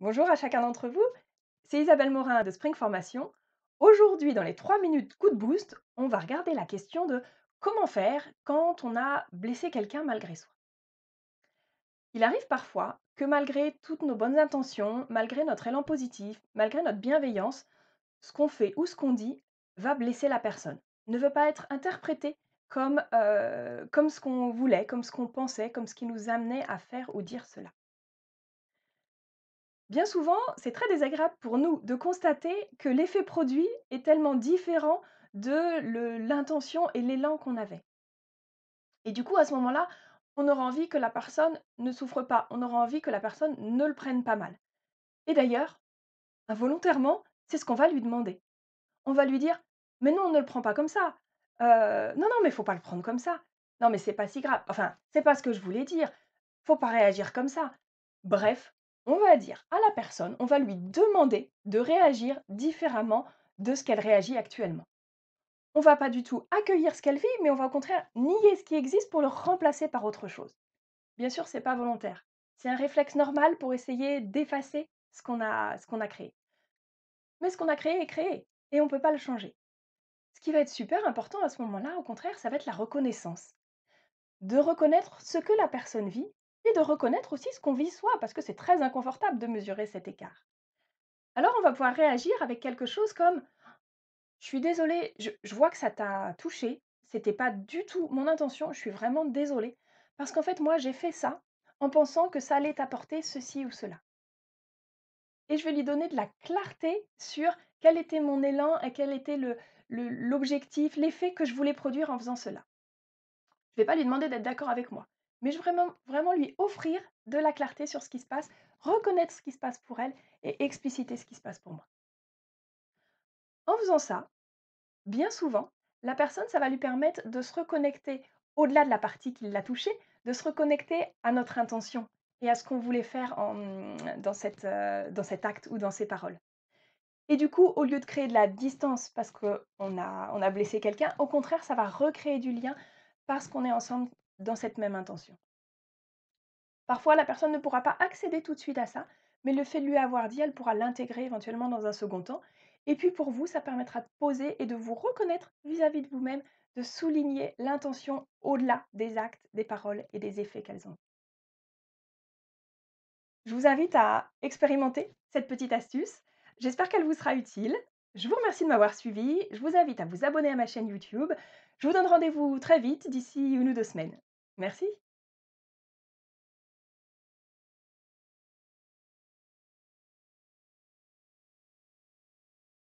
Bonjour à chacun d'entre vous, c'est Isabelle Morin de Spring Formation. Aujourd'hui, dans les 3 minutes coup de boost, on va regarder la question de comment faire quand on a blessé quelqu'un malgré soi. Il arrive parfois que malgré toutes nos bonnes intentions, malgré notre élan positif, malgré notre bienveillance, ce qu'on fait ou ce qu'on dit va blesser la personne, ne veut pas être interprété comme ce qu'on voulait, comme ce qu'on pensait, comme ce qui nous amenait à faire ou dire cela. Bien souvent, c'est très désagréable pour nous de constater que l'effet produit est tellement différent de l'intention et l'élan qu'on avait. Et du coup, à ce moment-là, on aura envie que la personne ne souffre pas, on aura envie que la personne ne le prenne pas mal. Et d'ailleurs, involontairement, c'est ce qu'on va lui demander. On va lui dire: «Mais non, ne le prends pas comme ça. Non, non, mais faut pas le prendre comme ça. Non, mais c'est pas si grave. Enfin, c'est pas ce que je voulais dire. Faut pas réagir comme ça». Bref, on va dire à la personne, on va lui demander de réagir différemment de ce qu'elle réagit actuellement. On va pas du tout accueillir ce qu'elle vit, mais on va au contraire nier ce qui existe pour le remplacer par autre chose. Bien sûr, c'est pas volontaire. C'est un réflexe normal pour essayer d'effacer ce qu'on a créé. Mais ce qu'on a créé est créé et on ne peut pas le changer. Ce qui va être super important à ce moment-là, au contraire, ça va être la reconnaissance. De reconnaître ce que la personne vit et de reconnaître aussi ce qu'on vit soi, parce que c'est très inconfortable de mesurer cet écart. Alors on va pouvoir réagir avec quelque chose comme: «Je suis désolée, je vois que ça t'a touché, c'était pas du tout mon intention, je suis vraiment désolée, parce qu'en fait moi j'ai fait ça en pensant que ça allait t'apporter ceci ou cela». Et je vais lui donner de la clarté sur quel était mon élan et quel était l'objectif, l'effet que je voulais produire en faisant cela. Je ne vais pas lui demander d'être d'accord avec moi, mais je vais vraiment lui offrir de la clarté sur ce qui se passe, reconnaître ce qui se passe pour elle et expliciter ce qui se passe pour moi. En faisant ça, bien souvent, la personne, ça va lui permettre de se reconnecter au-delà de la partie qui l'a touchée, de se reconnecter à notre intention et à ce qu'on voulait faire dans cet acte ou dans ces paroles. Et du coup, au lieu de créer de la distance parce qu'on a blessé quelqu'un, au contraire, ça va recréer du lien parce qu'on est ensemble dans cette même intention. Parfois, la personne ne pourra pas accéder tout de suite à ça, mais le fait de lui avoir dit, elle pourra l'intégrer éventuellement dans un second temps. Et puis pour vous, ça permettra de poser et de vous reconnaître vis-à-vis de vous-même, de souligner l'intention au-delà des actes, des paroles et des effets qu'elles ont. Je vous invite à expérimenter cette petite astuce. J'espère qu'elle vous sera utile. Je vous remercie de m'avoir suivi. Je vous invite à vous abonner à ma chaîne YouTube. Je vous donne rendez-vous très vite, d'ici une ou deux semaines. Merci.